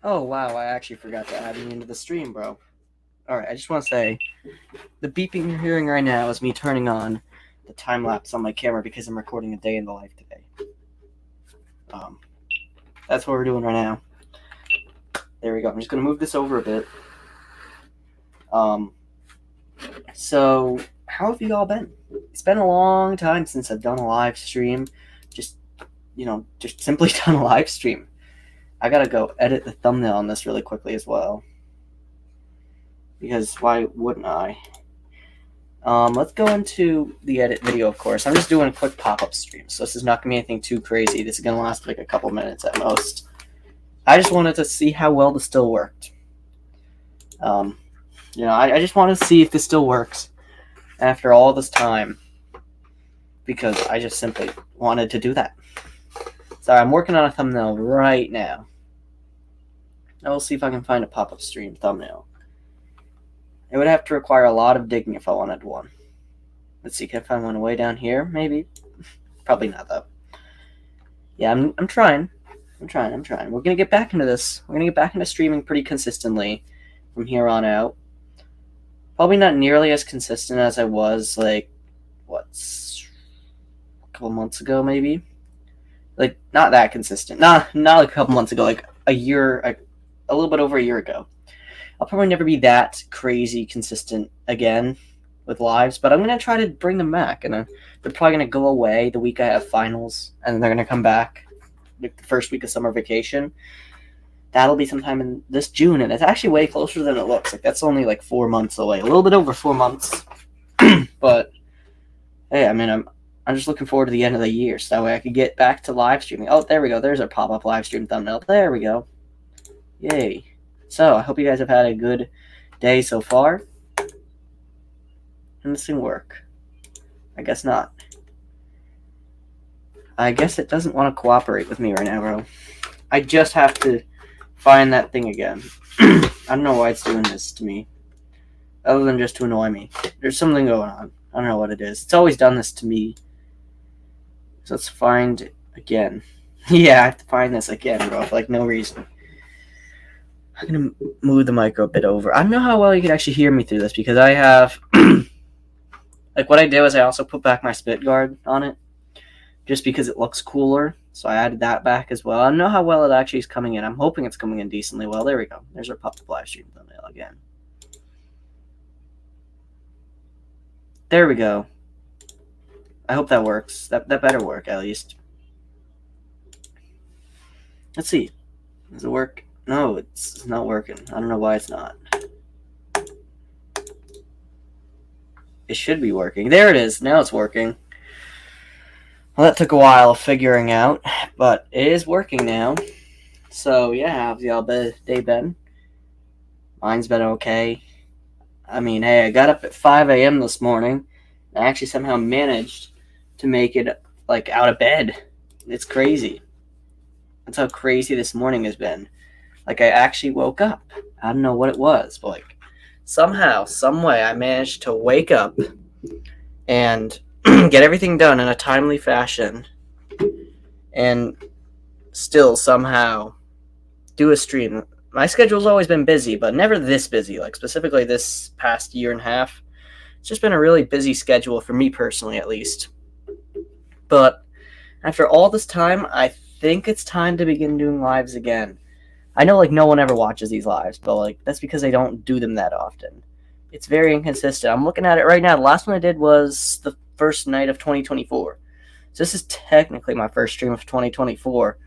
Oh, wow, I actually forgot to add me into the stream, bro. Alright, I just want to say, the beeping you're hearing right now is me turning on the time lapse on my camera because I'm recording a day in the life today. Um, that's what we're doing right now. There we go. I'm just going to move this over a bit. So, how have you all been? It's been a long time since I've done a live stream. Just simply done a live stream. I gotta go edit the thumbnail on this really quickly as well. Because why wouldn't I? Let's go into the edit video, of course. I'm just doing a quick pop-up stream, so this is not going to be anything too crazy. This is going to last like a couple minutes at most. I just wanted to see how well this still worked. I just want to see if this still works after all this time, because I just simply wanted to do that. Sorry, I'm working on a thumbnail right now. I will see if I can find a pop-up stream thumbnail. It would have to require a lot of digging if I wanted one. Let's see, can I find one way down here? Maybe. Probably not, though. Yeah, I'm trying. I'm trying. We're going to get back into this. We're going to get back into streaming pretty consistently from here on out. Probably not nearly as consistent as I was, a couple months ago, maybe? Not that consistent. Not like a couple months ago, like a little bit over a year ago. I'll probably never be that crazy consistent again with lives, but I'm going to try to bring them back. And they're probably going to go away the week I have finals, and then they're going to come back the first week of summer vacation. That'll be sometime in this June, and it's actually way closer than it looks. That's only 4 months away. A little bit over 4 months. But, hey, I'm just looking forward to the end of the year, so that way I could get back to live streaming. Oh, there we go. There's our pop-up live stream thumbnail. There we go. Yay. So, I hope you guys have had a good day so far. And this didn't work. I guess not. I guess it doesn't want to cooperate with me right now, bro. I just have to find that thing again. I don't know why it's doing this to me. Other than just to annoy me. There's something going on. I don't know what it is. It's always done this to me. So let's find it again. Yeah, I have to find this again, bro, for no reason. I'm going to move the mic a bit over. I don't know how well you can actually hear me through this, because I have... what I did was I also put back my spit guard on it, just because it looks cooler. So I added that back as well. I don't know how well it actually is coming in. I'm hoping it's coming in decently well. There we go. There's our pop-up live stream thumbnail again. There we go. I hope that works. That better work, at least. Let's see. Does it work? No, it's not working. I don't know why it's not. It should be working. There it is. Now it's working. Well, that took a while figuring out, but it is working now. So, yeah, how's y'all day been? Mine's been okay. Hey, I got up at 5 a.m. this morning. I actually somehow managed to make it, out of bed. It's crazy. That's how crazy this morning has been. I actually woke up. I don't know what it was, but, somehow, some way, I managed to wake up and get everything done in a timely fashion and still somehow do a stream. My schedule's always been busy, but never this busy, specifically this past year and a half. It's just been a really busy schedule for me personally, at least. But after all this time, I think it's time to begin doing lives again. I know, no one ever watches these lives, but, that's because I don't do them that often. It's very inconsistent. I'm looking at it right now. The last one I did was the first night of 2024. So this is technically my first stream of 2024,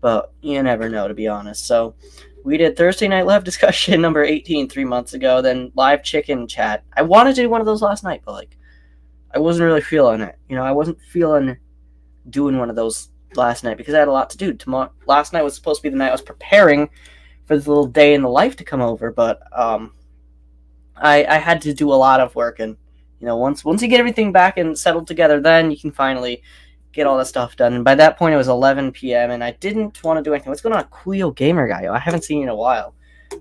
but you never know, to be honest. So we did Thursday Night Live Discussion number 18 3 months ago, then Live Chicken Chat. I wanted to do one of those last night, but, I wasn't really feeling it. I wasn't feeling doing one of those last night because I had a lot to do. Last night was supposed to be the night I was preparing for this little day in the life to come over, but I had to do a lot of work, and once you get everything back and settled together, then you can finally get all that stuff done. And by that point, it was 11 p.m., and I didn't want to do anything. What's going on, Kuyo Gamer Guy? I haven't seen you in a while.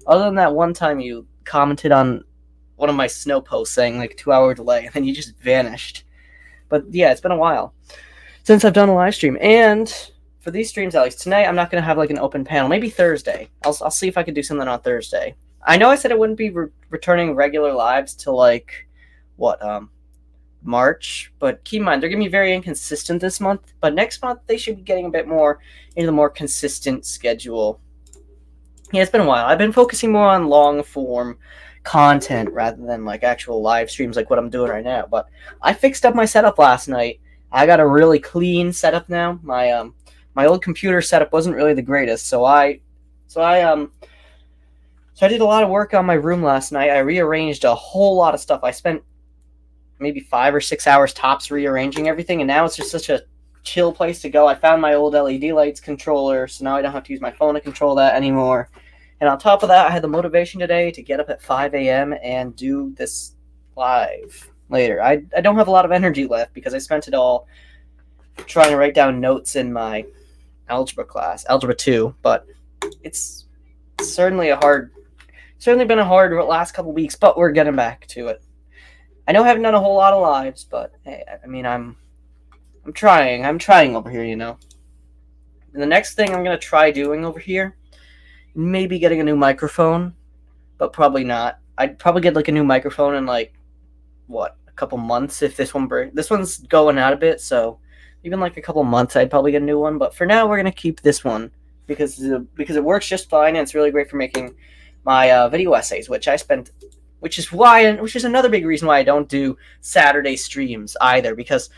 Other than that one time you commented on one of my snow posts saying 2-hour delay, and then you just vanished. But yeah, it's been a while since I've done a live stream. And for these streams, at least tonight, I'm not gonna have like an open panel. Maybe Thursday. I'll see if I can do something on Thursday. I know I said I wouldn't be returning regular lives till like what March, but keep in mind they're gonna be very inconsistent this month. But next month they should be getting a bit more into the more consistent schedule. Yeah, it's been a while. I've been focusing more on long form content rather than like actual live streams like what I'm doing right now. But I fixed up my setup last night. I got a really clean setup now. My old computer setup wasn't really the greatest, so I did a lot of work on my room last night. I rearranged a whole lot of stuff. I spent maybe 5 or 6 hours tops rearranging everything, and now it's just such a chill place to go. I found my old LED lights controller, so now I don't have to use my phone to control that anymore. And on top of that, I had the motivation today to get up at 5 a.m. and do this live later. I don't have a lot of energy left because I spent it all trying to write down notes in my algebra class, Algebra 2, but it's certainly been a hard last couple weeks, but we're getting back to it. I know I haven't done a whole lot of lives, but hey, I mean, I'm trying over here, you know. And the next thing I'm going to try doing over here, maybe getting a new microphone, but probably not. I'd probably get like a new microphone in like, what, a couple months if this one's going out a bit, so even like a couple months I'd probably get a new one, but for now we're going to keep this one because it works just fine and it's really great for making my video essays, which is another big reason why I don't do Saturday streams either, because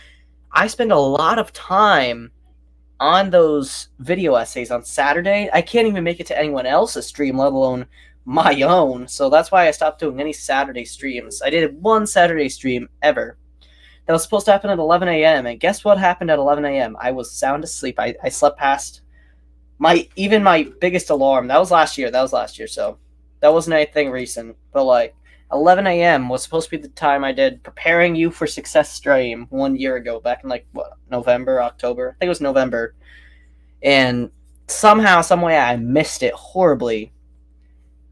I spend a lot of time on those video essays on Saturday. I can't even make it to anyone else's stream, let alone my own. So that's why I stopped doing any Saturday streams. I did one Saturday stream ever. That was supposed to happen at 11 a.m. And guess what happened at 11 a.m.? I was sound asleep. I slept past my biggest alarm. That was last year, so that wasn't anything recent. But like 11 a.m. was supposed to be the time I did Preparing You for Success stream 1 year ago, back in like, what, November, October? I think it was November. And somehow, some way, I missed it horribly.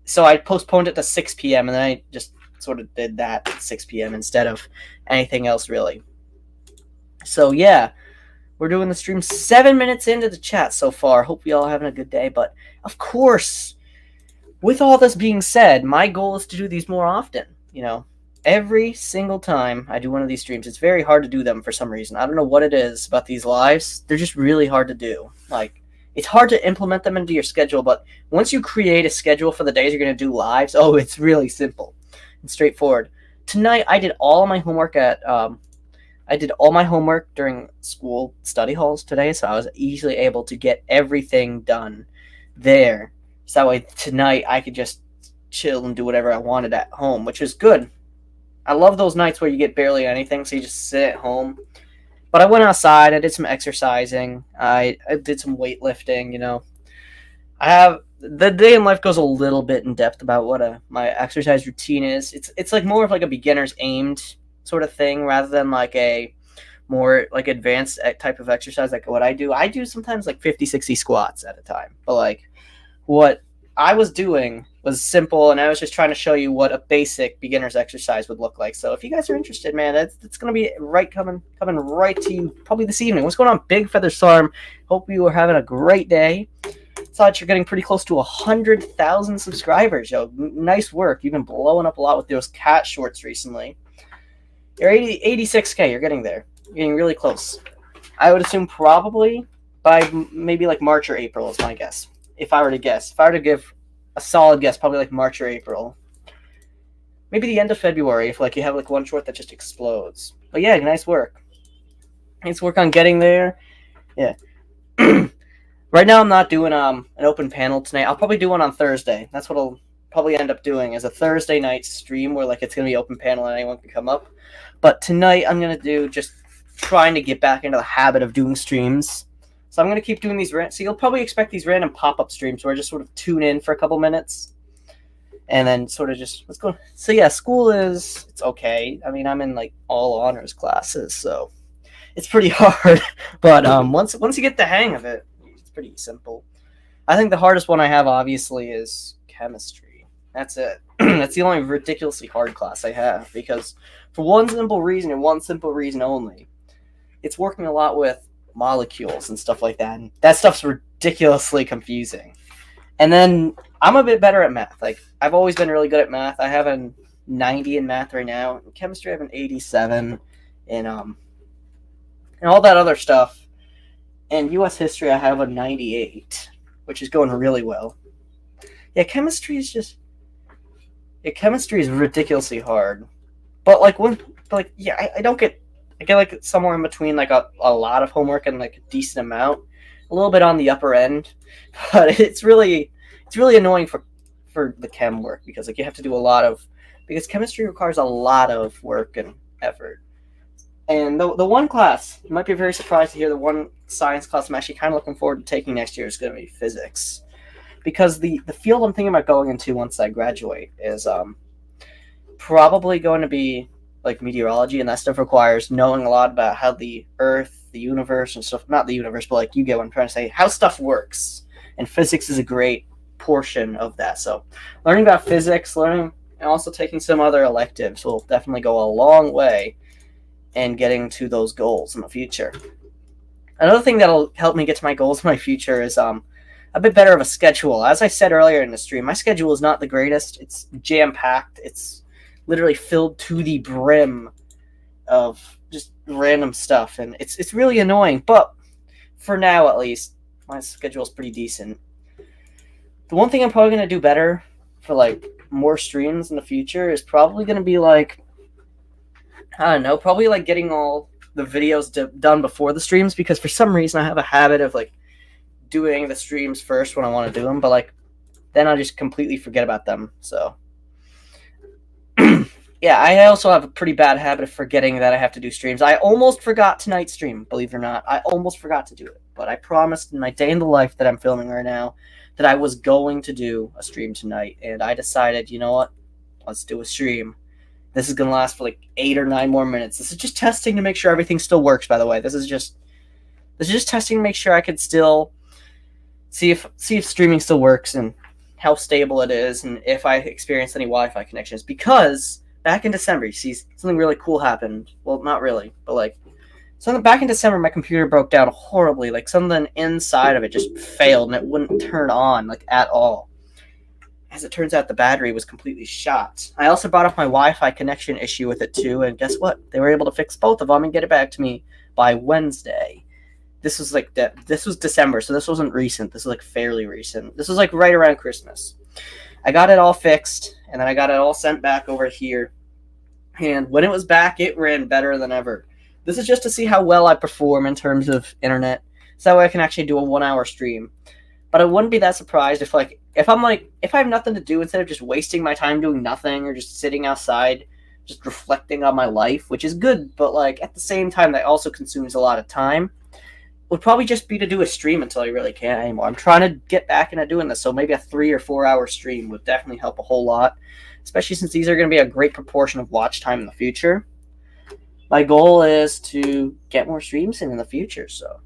So I postponed it to 6 p.m. and then I just sort of did that at 6 p.m. instead of anything else, really. So yeah, we're doing the stream 7 minutes into the chat so far. Hope you all are having a good day. But of course, with all this being said, my goal is to do these more often. You know, every single time I do one of these streams, it's very hard to do them for some reason. I don't know what it is about these lives. They're just really hard to do. Like, it's hard to implement them into your schedule, but once you create a schedule for the days you're going to do lives, oh, it's really simple and straightforward. Tonight, I did all my homework during school study halls today, so I was easily able to get everything done there. So that way tonight I could just chill and do whatever I wanted at home, which is good. I love those nights where you get barely anything, so you just sit at home. But I went outside, I did some exercising, I did some weightlifting, you know. The day in life goes a little bit in depth about what my exercise routine is. It's like more of like a beginner's aimed sort of thing rather than like a more like advanced type of exercise like what I do. I do sometimes like 50, 60 squats at a time. But like what I was doing was simple, and I was just trying to show you what a basic beginner's exercise would look like. So if you guys are interested, man, that's going to be coming right to you probably this evening. What's going on, Big Feather Storm? Hope you are having a great day. Thought you're getting pretty close to 100,000 subscribers. Yo, nice work. You've been blowing up a lot with those cat shorts recently. You're 86K. You're getting there. You're getting really close. I would assume probably by maybe like March or April is my guess. If I were to give a solid guess, probably like March or April. Maybe the end of February if like you have like one short that just explodes. But yeah, nice work. Nice work on getting there. Yeah. Right now I'm not doing an open panel tonight. I'll probably do one on Thursday. That's what I'll probably end up doing, is a Thursday night stream where like it's going to be open panel and anyone can come up. But tonight I'm going to do just trying to get back into the habit of doing streams. So I'm going to keep doing these. So you'll probably expect these random pop-up streams where I just sort of tune in for a couple minutes and then sort of just, let's go. So yeah, school it's okay. I mean, I'm in like all honors classes, so it's pretty hard. But once you get the hang of it, it's pretty simple. I think the hardest one I have, obviously, is chemistry. That's it. That's the only ridiculously hard class I have, because for one simple reason and one simple reason only, it's working a lot with molecules and stuff like that. And that stuff's ridiculously confusing. And then I'm a bit better at math. Like, I've always been really good at math. I have a 90 in math right now. In chemistry, I have an 87. And all that other stuff. And U.S. history, I have a 98, which is going really well. Yeah, chemistry is ridiculously hard. But I get like somewhere in between like a lot of homework and like a decent amount, a little bit on the upper end, but it's really annoying for the chem work because like you have to do because chemistry requires a lot of work and effort. And the one class, you might be very surprised to hear the one science class I'm actually kind of looking forward to taking next year is going to be physics, because the field I'm thinking about going into once I graduate is probably going to be like meteorology, and that stuff requires knowing a lot about how the Earth, the universe, and stuff. Not the universe, but like you get what I'm trying to say, how stuff works. And physics is a great portion of that. So learning about physics, and also taking some other electives will definitely go a long way in getting to those goals in the future. Another thing that'll help me get to my goals in my future is a bit better of a schedule. As I said earlier in the stream, my schedule is not the greatest. It's jam-packed. It's literally filled to the brim of just random stuff, and it's really annoying. But for now, at least, my schedule is pretty decent. The one thing I'm probably going to do better for like more streams in the future is probably going to be like, I don't know, probably like getting all the videos done before the streams, because for some reason I have a habit of like doing the streams first when I want to do them, but like then I just completely forget about them. So yeah, I also have a pretty bad habit of forgetting that I have to do streams. I almost forgot tonight's stream, believe it or not. I almost forgot to do it, but I promised in my day in the life that I'm filming right now that I was going to do a stream tonight, and I decided, you know what? Let's do a stream. This is going to last for like 8 or 9 more minutes. This is just testing to make sure everything still works, by the way. This is just testing to make sure I could still see if streaming still works and how stable it is, and if I experience any Wi-Fi connections. Because back in December, you see, something really cool happened. Well, not really, but like something back in December, my computer broke down horribly. Like something inside of it just failed and it wouldn't turn on like at all. As it turns out, the battery was completely shot. I also brought up my Wi-Fi connection issue with it too, and guess what? They were able to fix both of them and get it back to me by Wednesday. This was December, so this wasn't recent. This was like fairly recent. This was like right around Christmas. I got it all fixed, and then I got it all sent back over here. And when it was back, it ran better than ever. This is just to see how well I perform in terms of internet, so that way I can actually do a 1-hour stream. But I wouldn't be that surprised if I have nothing to do, instead of just wasting my time doing nothing or just sitting outside, just reflecting on my life, which is good, but like at the same time that also consumes a lot of time, would probably just be to do a stream until I really can't anymore. I'm trying to get back into doing this, so maybe a 3 or 4 hour stream would definitely help a whole lot, especially since these are going to be a great proportion of watch time in the future. My goal is to get more streams in the future, so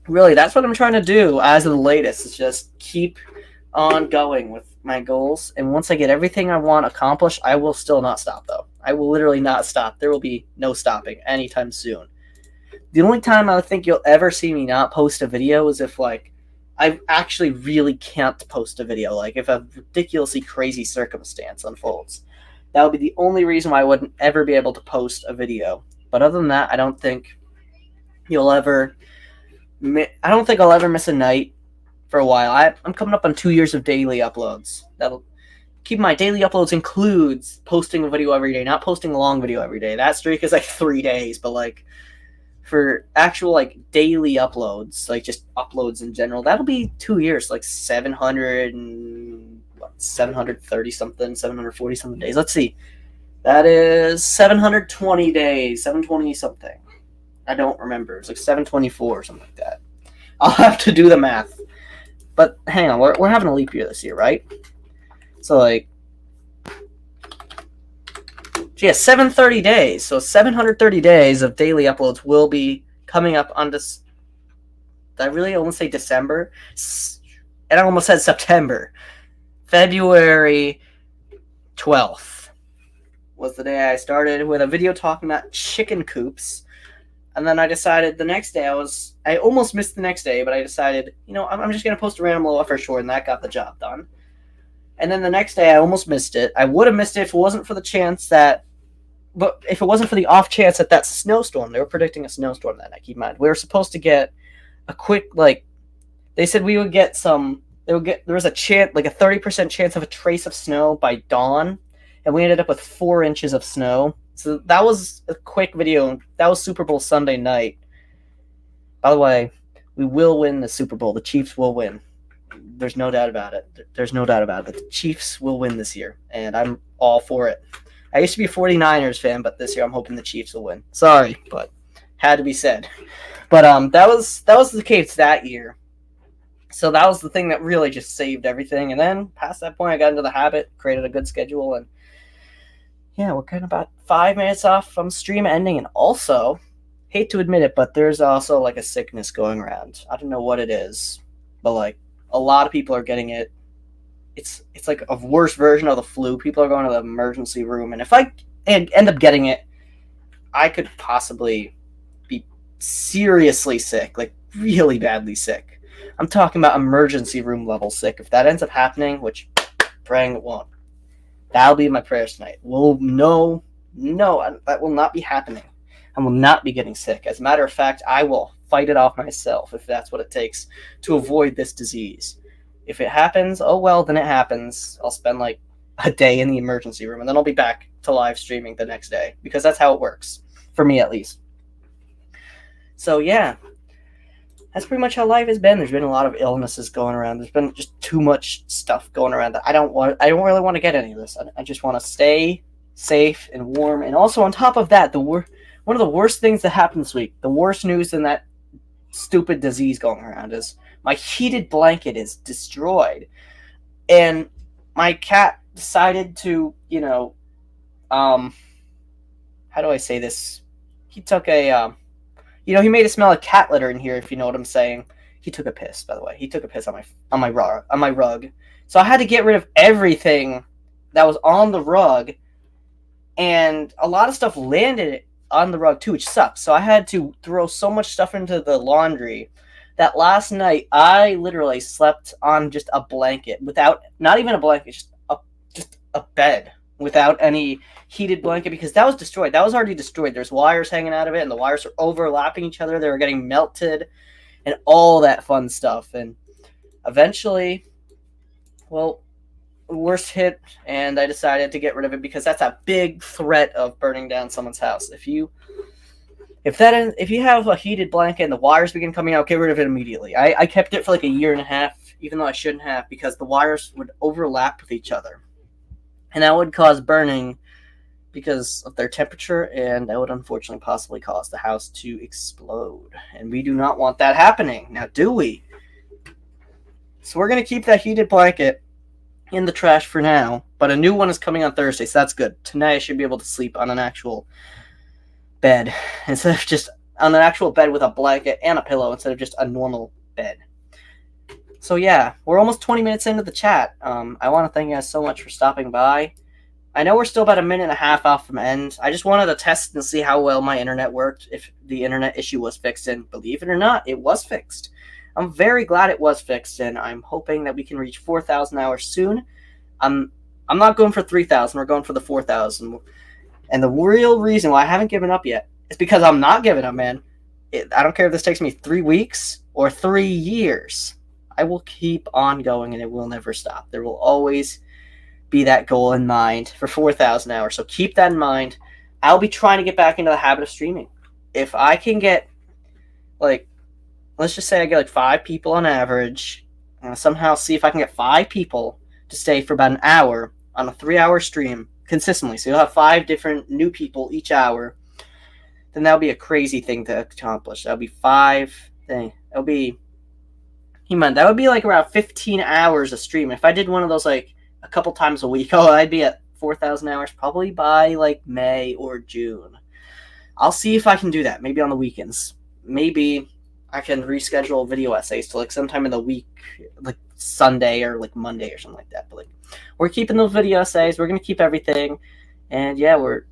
really that's what I'm trying to do as of the latest, is just keep on going with my goals, and once I get everything I want accomplished, I will still not stop, though. I will literally not stop. There will be no stopping anytime soon. The only time I think you'll ever see me not post a video is if, like, I actually really can't post a video. Like, if a ridiculously crazy circumstance unfolds. That would be the only reason why I wouldn't ever be able to post a video. But other than that, I don't think I'll ever miss a night for a while. I'm coming up on 2 years of daily uploads. That'll keep my daily uploads includes posting a video every day, not posting a long video every day. That streak is like 3 days, but like for actual like daily uploads, like just uploads in general, that'll be 2 years, like 730 something, 740 something days. Let's see. That is 720 days, 720 something. I don't remember. It's like 724 or something like that. I'll have to do the math. But hang on, we're having a leap year this year, right? So like, yeah, 730 days. So 730 days of daily uploads will be coming up on this. Did I really almost say December? And I almost said September. February 12th was the day I started with a video talking about chicken coops. And then I decided the next day I almost missed the next day, but I decided, I'm just going to post a random low effort short, and that got the job done. And then the next day I almost missed it. I would have missed it if it wasn't for the chance that, but if it wasn't for the off chance that snowstorm, they were predicting a snowstorm that night. Keep in mind, we were supposed to get a quick, they said we would get there was a chance, like a 30% chance of a trace of snow by dawn, and we ended up with 4 inches of snow. So that was a quick video. That was Super Bowl Sunday night. By the way, we will win the Super Bowl. The Chiefs will win. There's no doubt about it. There's no doubt about it. The Chiefs will win this year, and I'm all for it. I used to be a 49ers fan, but this year I'm hoping the Chiefs will win. Sorry, but had to be said. But that was the case that year. So that was the thing that really just saved everything. And then past that point, I got into the habit, created a good schedule, and yeah, we're kind of about 5 minutes off from stream ending. And also, hate to admit it, but there's also like a sickness going around. I don't know what it is, but like a lot of people are getting it. It's like a worse version of the flu. People are going to the emergency room, and if I end up getting it, I could possibly be seriously sick, like really badly sick. I'm talking about emergency room level sick. If that ends up happening, which praying it won't, that'll be my prayers tonight. No, that will not be happening. I will not be getting sick. As a matter of fact, I will fight it off myself if that's what it takes to avoid this disease. If it happens, oh well, then it happens. I'll spend like a day in the emergency room, and then I'll be back to live streaming the next day, because that's how it works, for me at least. So yeah, that's pretty much how life has been. There's been a lot of illnesses going around. There's been just too much stuff going around that I don't really want to get any of this. I just want to stay safe and warm. And also on top of that, one of the worst things that happened this week, the worst news than that stupid disease going around, is my heated blanket is destroyed. And my cat decided to, how do I say this? He took a, he made it smell like cat litter in here, if you know what I'm saying. He took a piss, by the way. He took a piss on my rug. So I had to get rid of everything that was on the rug, and a lot of stuff landed on the rug too, which sucks. So I had to throw so much stuff into the laundry that last night I literally slept on just a blanket, without, not even a blanket, just a bed without any heated blanket, because that was destroyed. That was already destroyed. There's wires hanging out of it, and the wires are overlapping each other. They were getting melted and all that fun stuff. And eventually, well, worst hit, and I decided to get rid of it, because that's a big threat of burning down someone's house. If you have a heated blanket and the wires begin coming out, get rid of it immediately. I kept it for like a year and a half, even though I shouldn't have, because the wires would overlap with each other, and that would cause burning because of their temperature, and that would unfortunately possibly cause the house to explode. And we do not want that happening. Now, do we? So we're going to keep that heated blanket in the trash for now, but a new one is coming on Thursday, so that's good. Tonight I should be able to sleep on an actual bed, instead of just on an actual bed with a blanket and a pillow, instead of just a normal bed. So yeah, we're almost 20 minutes into the chat. I want to thank you guys so much for stopping by. I know we're still about a minute and a half off from end. I just wanted to test and see how well my internet worked, if the internet issue was fixed, and believe it or not, it was fixed. I'm very glad it was fixed, and I'm hoping that we can reach 4,000 hours soon. I'm not going for 3,000. We're going for the 4,000. And the real reason why I haven't given up yet is because I'm not giving up, man. I don't care if this takes me 3 weeks or 3 years. I will keep on going, and it will never stop. There will always be that goal in mind for 4,000 hours. So keep that in mind. I'll be trying to get back into the habit of streaming. If I can get, let's just say I get like 5 people on average, and somehow see if I can get 5 people to stay for about an hour on a 3-hour stream consistently. So you'll have 5 different new people each hour. Then that'll be a crazy thing to accomplish. That'll be 5 things. That would be like around 15 hours a stream. If I did one of those like a couple times a week, I'd be at 4,000 hours probably by like May or June. I'll see if I can do that. Maybe on the weekends. Maybe I can reschedule video essays to like sometime in the week, like Sunday or like Monday or something like that. But like, we're keeping those video essays. We're gonna keep everything, and yeah, we're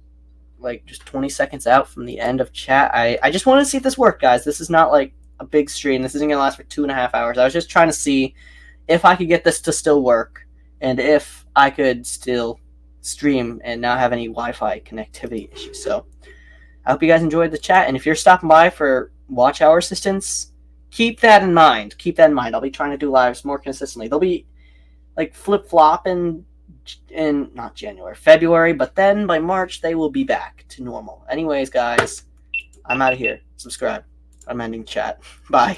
like just 20 seconds out from the end of chat. I just wanted to see if this worked, guys. This is not like a big stream. This isn't gonna last for 2.5 hours. I was just trying to see if I could get this to still work and if I could still stream and not have any Wi-Fi connectivity issues. So I hope you guys enjoyed the chat, and if you're stopping by for watch hour assistance, keep that in mind. Keep that in mind. I'll be trying to do lives more consistently. They'll be like flip-flopping in not January, February, but then by March they will be back to normal. Anyways, guys, I'm out of here. Subscribe. I'm ending chat. Bye.